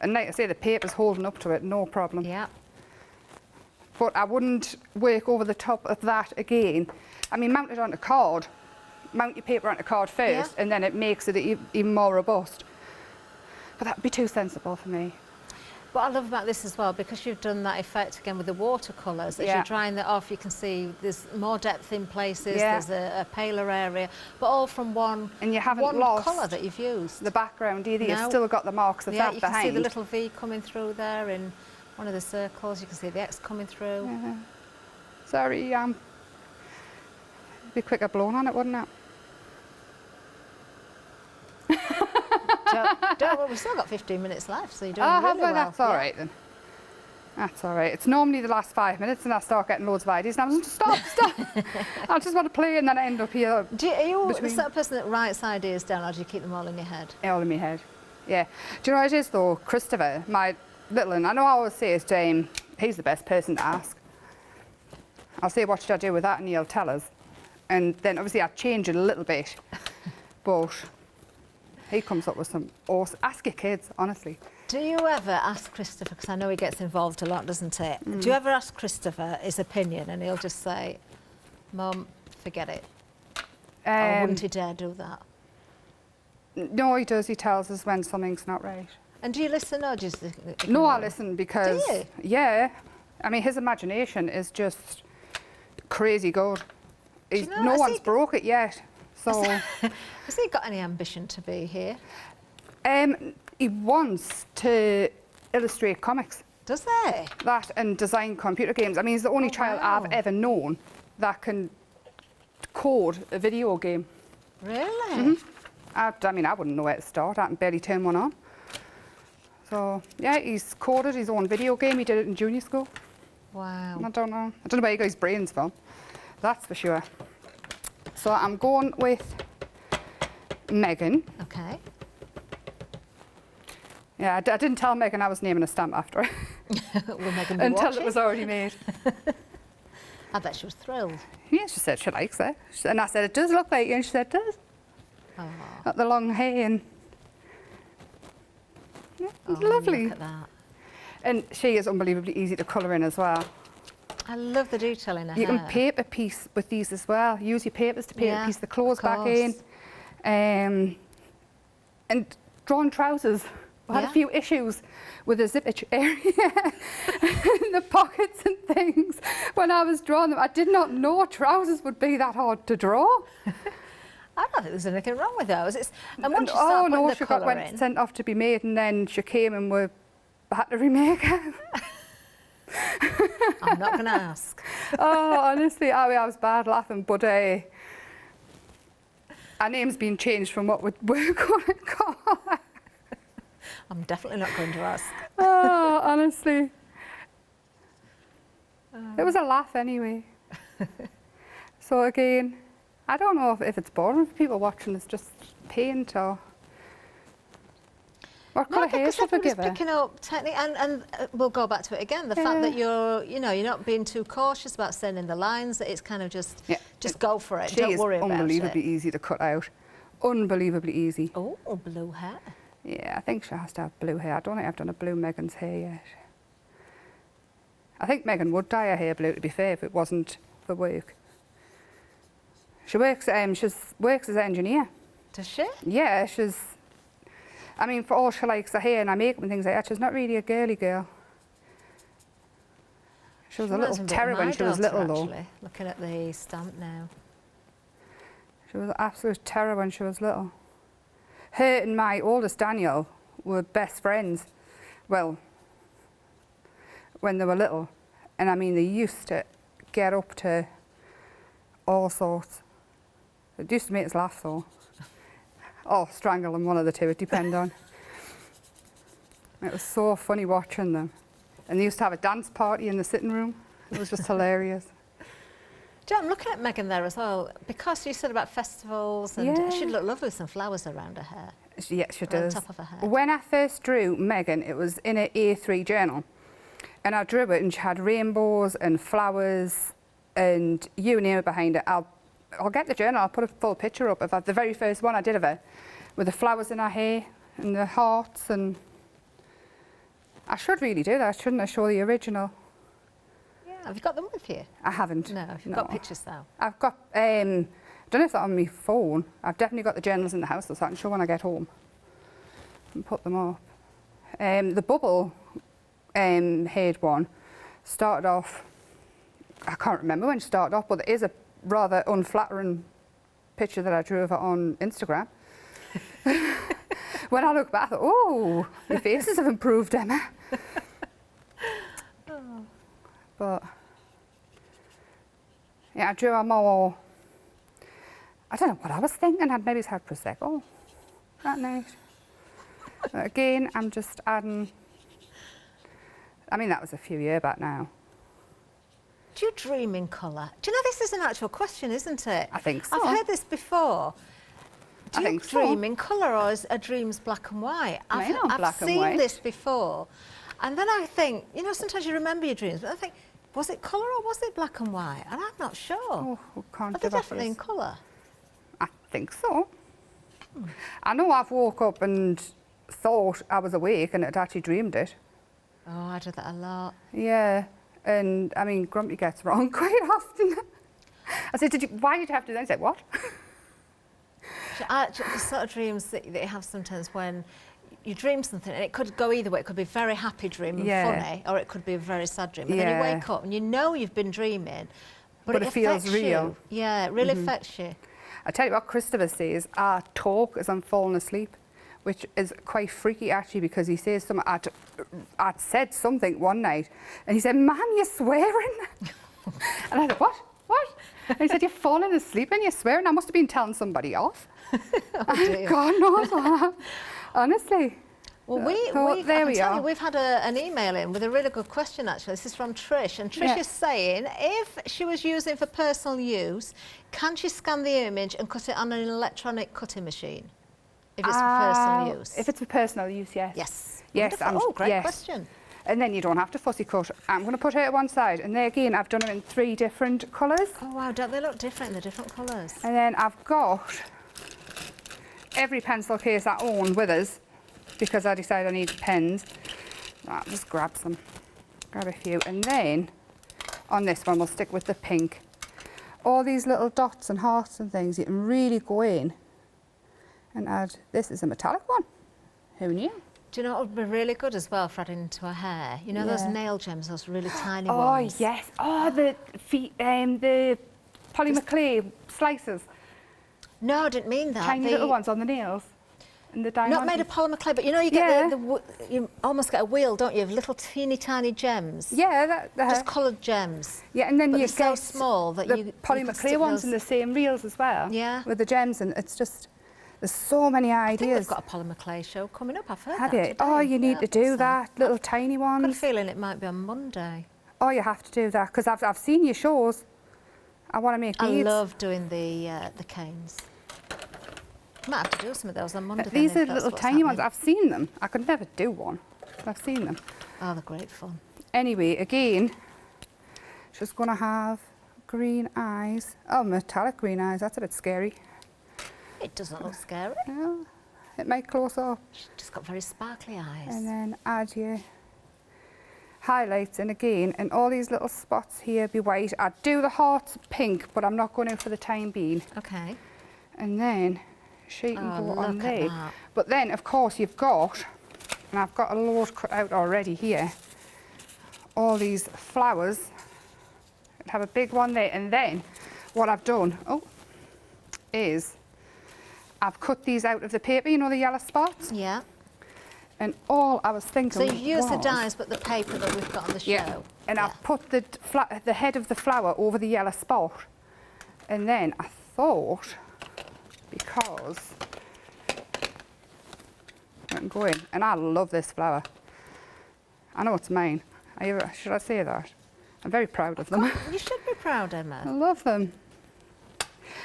And like I say, the paper's holding up to it, no problem. Yeah. But I wouldn't work over the top of that again. I mean, mount it on a card. Mount your paper onto card first, and then it makes it even more robust. But that'd be too sensible for me. What I love about this as well, because you've done that effect again with the watercolours, as you're drying that off, you can see there's more depth in places, there's a paler area, but all from one, and you haven't lost colour that you've used. The background either, you've still got the marks of that behind. Yeah, you can see the little V coming through there in one of the circles, you can see the X coming through. Yeah. Sorry, it'd be quicker blown on it, wouldn't it? Don't, we've still got 15 minutes left, so you're doing really well. That's all right then. That's all right. It's normally the last 5 minutes and I start getting loads of ideas and I'm just, stop. I just want to play and then I end up here. Are you the sort of person that writes ideas down, or do you keep them all in your head? All in my head, yeah. Do you know what it is though? Christopher, my little one, I know I always say his name, he's the best person to ask. I'll say, what should I do with that? And he'll tell us. And then obviously I change it a little bit, but he comes up with some awesome, ask your kids, honestly. Do you ever ask Christopher, because I know he gets involved a lot, doesn't it? Do you ever ask Christopher his opinion and he'll just say, Mum, forget it? Or wouldn't he dare do that? No, he does. He tells us when something's not right. And do you listen, or do you just... No, I listen because... Do you? Yeah. I mean, his imagination is just crazy good. No one's broke it yet. So, has he got any ambition to be here? He wants to illustrate comics. Does he? That and design computer games. I mean, he's the only child I've ever known that can code a video game. Really? I mean, I wouldn't know where to start. I can barely turn one on. So, yeah, he's coded his own video game. He did it in junior school. Wow. I don't know where he got his brains from. That's for sure. So I'm going with Megan. Okay. Yeah, I didn't tell Megan I was naming a stamp after her. Will Megan be until watching? It was already made. I bet she was thrilled. Yeah, she said she likes it. And I said, it does look like you. And she said, it does. Oh. Got the long hair and... Yeah, lovely. Look at that. And she is unbelievably easy to colour in as well. I love the detail in her hair. You can paper piece with these as well. Use your papers to paper piece the clothes back in. And drawn trousers. I had a few issues with the zippage area in the pockets and things when I was drawing them. I did not know trousers would be that hard to draw. I don't think there's anything wrong with those. And once you start putting the colour in... went sent off to be made, and then she came and we had to remake her. I'm not going to ask. Oh, honestly, I was bad laughing, but our name's been changed from what we're going to call her. I'm definitely not going to ask. Oh, honestly. It was a laugh anyway. So again, I don't know if it's boring for people watching. It's just paint or... What colour hair should we give her? Picking up technique, and we'll go back to it again. The fact that you're not being too cautious about sending the lines. That it's kind of just go for it. Don't worry about it. She is unbelievably easy to cut out. Unbelievably easy. Oh, blue hair. Yeah, I think she has to have blue hair. I don't think I've done a blue Megan's hair yet. I think Megan would dye her hair blue, to be fair, if it wasn't for work. She works as an engineer. Does she? Yeah, I mean, for all she likes her hair and her makeup and things like that, she's not really a girly girl. She was a little terror when she was little, though. Looking at the stamp now. She was an absolute terror when she was little. Her and my oldest Daniel were best friends. Well, when they were little. And I mean, they used to get up to all sorts. It used to make us laugh, though. Or strangle them, one of the two, it depends on. It was so funny watching them. And they used to have a dance party in the sitting room. It was just hilarious. Do you know, I'm looking at Megan there as well, because you said about festivals, and Yeah. she'd look lovely with some flowers around her hair. Yeah, she Around the does. top of her head. When I first drew Megan, it was in an A3 journal. And I drew it and she had rainbows and flowers and you name it behind it. I'll get the journal, I'll put a full picture up of the very first one I did of her, with the flowers in her hair and the hearts. And I should really do that, shouldn't I, show the original? Yeah, have you got them with you? I haven't. No, you've got pictures though. I've got, I don't know if that's on my phone. I've definitely got the journals in the house, so I can show when I get home and put them up. The bubble haired one started off, I can't remember when she started off, but there is a rather unflattering picture that I drew of her on Instagram. When I look back, I thought, oh, your faces have improved, Emma. Oh. But yeah, I drew her more, I don't know what I was thinking, I'd maybe had Prosecco that night. But again, I'm just adding, I mean, that was a few years back now. Do you dream in colour? Do you know this is an actual question, isn't it? I think so. I've heard this before. Do I you think so. dream in colour, or are dreams black and white? Mine are black and white. I've seen this before, and then I think, you know, sometimes you remember your dreams, but I think, was it colour or was it black and white? And I'm not sure. Oh, can't Are they give up definitely in this. colour? I think so. I know I've woke up and thought I was awake and had actually dreamed it. Oh, I do that a lot. Yeah, and I mean, Grumpy gets wrong quite often. I said, why did you have to do that? He said, what? The sort of dreams that you have sometimes when you dream something, and it could go either way. It could be a very happy dream and funny, or it could be a very sad dream. And then you wake up and you know you've been dreaming, but it feels affects real. You. Yeah, it really affects you. I tell you what, Christopher says, I talk as I'm falling asleep, which is quite freaky actually, because he says something, I'd said something one night, and he said, "Man, you're swearing." And I said, what? And he said, "You're falling asleep and you're swearing." I must have been telling somebody off. Oh, dear. God knows, honestly. Well, there we are. we've had an email in with a really good question, actually. This is from Trish, and Trish is saying, if she was using it for personal use, can she scan the image and cut it on an electronic cutting machine? If it's for personal use. If it's for personal use, yes. Yes. Yes. Oh, great question. And then you don't have to fussy cut. I'm going to put her to one side, and there again, I've done them in 3 different colours. Oh, wow, don't they look different in the different colours? And then I've got every pencil case I own with us, because I decided I need pens. I'll just grab a few. And then on this one, we'll stick with the pink. All these little dots and hearts and things, you can really go in and add, this is a metallic one. Who knew? Do you know what would be really good as well for adding into her hair? You know those nail gems, those really tiny ones? Oh, yes. Oh, the polymer slices. No, I didn't mean that. Tiny little ones on the nails. And the diamond. Not made of polymer clay, but you know you get you almost get a wheel, don't you, of little teeny tiny gems. Yeah, just coloured gems. Yeah, and then you get so small that the polymer clay ones in the same reels as well. Yeah. With the gems, and it's just, there's so many ideas. I think we've got a polymer clay show coming up. I've heard Have that you? today. Oh, you need to do that. Little tiny ones. I've got a feeling it might be on Monday. Oh, you have to do that, because I've seen your shows. I want to make beads. I love doing the canes. Might have to do some of those on Monday. These are little tiny ones. I've seen them. I could never do one. I've seen them. Oh, they're great fun. Anyway, again, she's going to have green eyes. Oh, metallic green eyes. That's a bit scary. It doesn't look scary. No, it might close up. She's just got very sparkly eyes. And then add your highlights in again, and all these little spots here be white. I'd do the hearts pink, but I'm not going in for the time being. Okay. And then she can go on there. But then, of course, you've got, and I've got a load cut out already here, all these flowers. I'd have a big one there. And then what I've done, is I've cut these out of the paper, you know, the yellow spots? Yeah. And all I was thinking So you use the dies, but the paper that we've got on the show. Yeah. And I've put the head of the flower over the yellow spot. And then I thought, because I can go in, and I love this flower. I know it's mine. Should I say that? I'm very proud of them. You should be proud, Emma. I love them.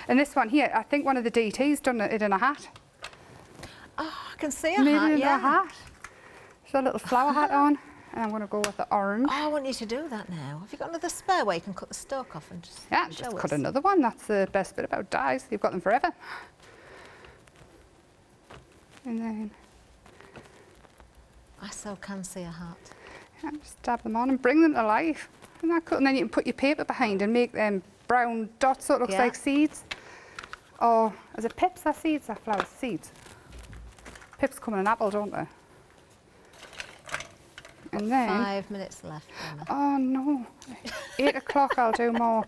And this one here, I think one of the DT's done it in a hat. Oh, I can see a Made hat, it in yeah. a hat. She's got a little flower hat on. And I'm going to go with the orange. Oh, I want you to do that now. Have you got another spare way you can cut the stalk off and just Yeah, show just us? cut another one. That's the best bit about dyes. You've got them forever. And then I so can see a hat. yeah, just dab them on and bring them to life. Isn't that cool? And then you can put your paper behind and make them brown dots so it looks like seeds. Or is it pips or seeds? Or flowers? Seeds. Pips come in an apple, don't they? And then 5 minutes left, Emma. oh no, 8 o'clock I'll do more.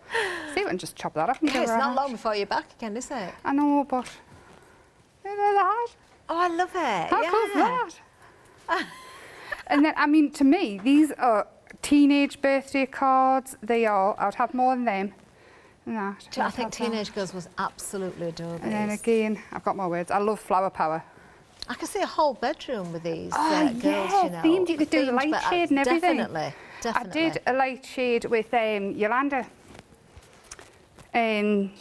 See, we can just chop that up and Yeah, do it's a not hat. long before you're back again, is it? I know, but there's a hat. Oh, I love it. How cool is that? And then, I mean, to me, these are teenage birthday cards. They are. I'd have more than them. Than that. I think Teenage Girls was absolutely adorable. And then again, I've got more words. I love flower power. I can see a whole bedroom with these Oh, girls, yeah, you know. themed. You could do the Themed, light but, shade and everything. Definitely, definitely. I did a light shade with Yolanda. And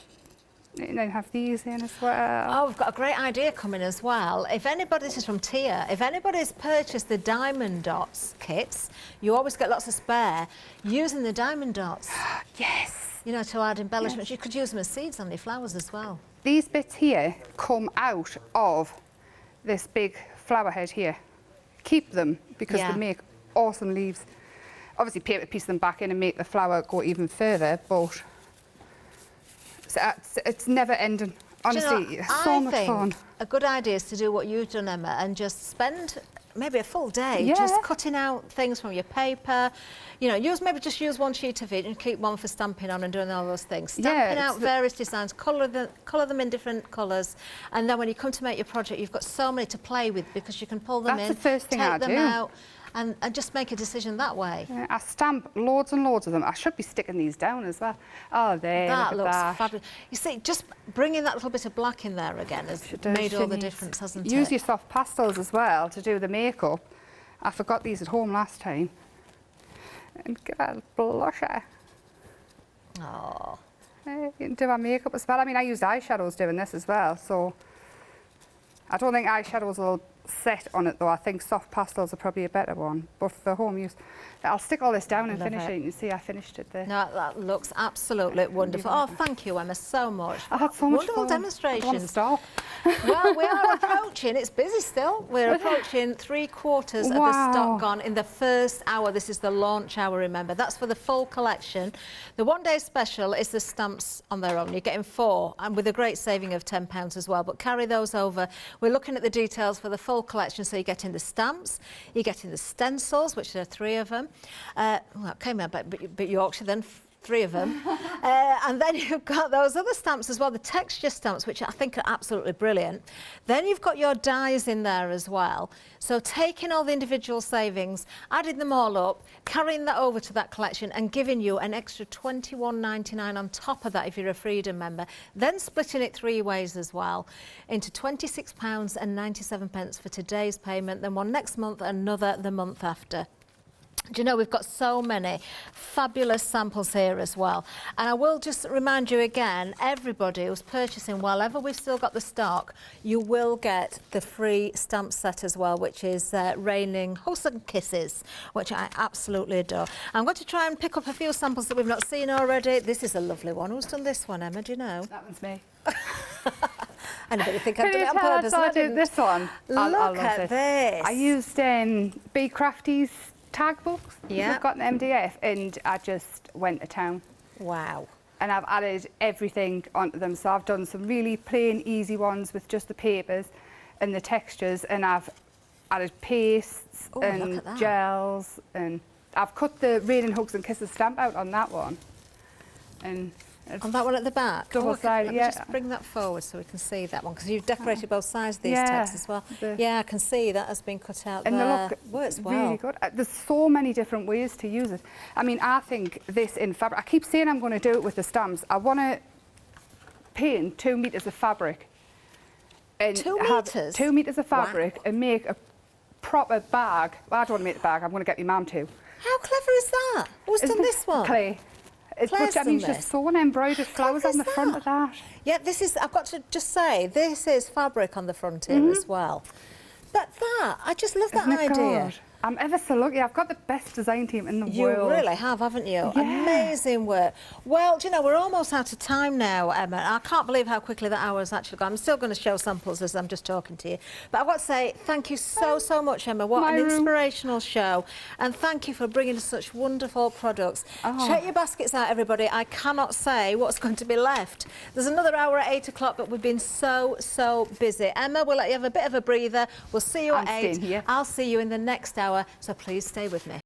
then have these in as well. Oh, we've got a great idea coming as well. If anybody, this is from Tia, if anybody's purchased the diamond dots kits, you always get lots of spare, using the diamond dots, Yes. you know, to add embellishments. You could use them as seeds on your flowers as well. These bits here come out of this big flower head here. Keep them because Yeah. they make awesome leaves. Obviously, paper piece them back in and make the flower go even further, but it's never ending. Honestly, Do you know, it's so much fun. a good idea is to do what you've done, Emma, and just spend maybe a full day Yeah. just cutting out things from your paper. You know, just use one sheet of it and keep one for stamping on and doing all those things. Stamping out various designs, colour them in different colours, and then when you come to make your project, you've got so many to play with because you can pull them That's in, the first thing take I them do. out, and just make a decision that way. Yeah, I stamp loads and loads of them. I should be sticking these down as well. Oh, there, That look looks at that. fabulous. You see, just bringing that little bit of black in there again has made all the difference, hasn't it? Use your soft pastels as well to do the makeup. I forgot these at home last time. And give that a blusher. Oh. You can do our makeup as well. I mean, I used eyeshadows doing this as well, so I don't think eyeshadows will set on it though. I think soft pastels are probably a better one, but for home use. I'll stick all this down and Love finish it. it. You can see I finished it there. No, that looks absolutely wonderful. Oh, thank you, Emma, so much. I had so much Wonderful fun. I don't want to demonstrations. stop. Well, we are approaching, it's busy still, we're approaching 3/4 of the stock gone in the first hour. This is the launch hour, remember. That's for the full collection. The one-day special is the stamps on their own. You're getting 4, and with a great saving of £10 as well, but carry those over. We're looking at the details for the full collection, so you're getting the stamps, you're getting the stencils, which there are 3 of them. Well, it came out a bit Yorkshire then, 3 of them. And then you've got those other stamps as well, the texture stamps, which I think are absolutely brilliant. Then you've got your dies in there as well. So taking all the individual savings, adding them all up, carrying that over to that collection and giving you an extra £21.99 on top of that if you're a Freedom member. Then splitting it 3 ways as well into £26.97 for today's payment, then one next month, another the month after. Do you know, we've got so many fabulous samples here as well. And I will just remind you again, everybody who's purchasing, wherever we've still got the stock, you will get the free stamp set as well, which is Raining Hugs and Kisses, which I absolutely adore. I'm going to try and pick up a few samples that we've not seen already. This is a lovely one. Who's done this one, Emma? Do you know? That one's me. Anybody think I've Can done you it on tell purpose? I did this one? I Look love at this. I used Be Crafty's tag books. Yeah. I've got an MDF and I just went to town. Wow. And I've added everything onto them. So I've done some really plain, easy ones with just the papers and the textures, and I've added pastes and gels, and I've cut the Raining Hugs and Kisses stamp out on that one. And on that one at the back? Double-sided, Let me just bring that forward so we can see that one, because you've decorated both sides of these texts as well. Yeah, I can see that has been cut out and there. they look works well. really good. There's so many different ways to use it. I mean, I think this in fabric, I keep saying I'm going to do it with the stamps. I want to paint 2 meters of fabric. And 2 have meters? 2 meters of fabric and make a proper bag. Well, I don't want to make the bag. I'm going to get my mum to. How clever is that? Who's done this one? Clay. Claire's done She's just sewn embroidered flowers on the front of that. Yeah, this is, I've got to just say, this is fabric on the front here as well. But that, I just love that idea. God? I'm ever so lucky. I've got the best design team in the world. You really have, haven't you? Yeah. Amazing work. Well, do you know, we're almost out of time now, Emma. I can't believe how quickly that hour has actually gone. I'm still going to show samples as I'm just talking to you. But I've got to say, thank you so much, Emma. What an inspirational show. And thank you for bringing us such wonderful products. Check your baskets out, everybody. I cannot say what's going to be left. There's another hour at 8 o'clock, but we've been so busy. Emma, we'll let you have a bit of a breather. We'll see you at 8. I'll see you in the next hour. So please stay with me.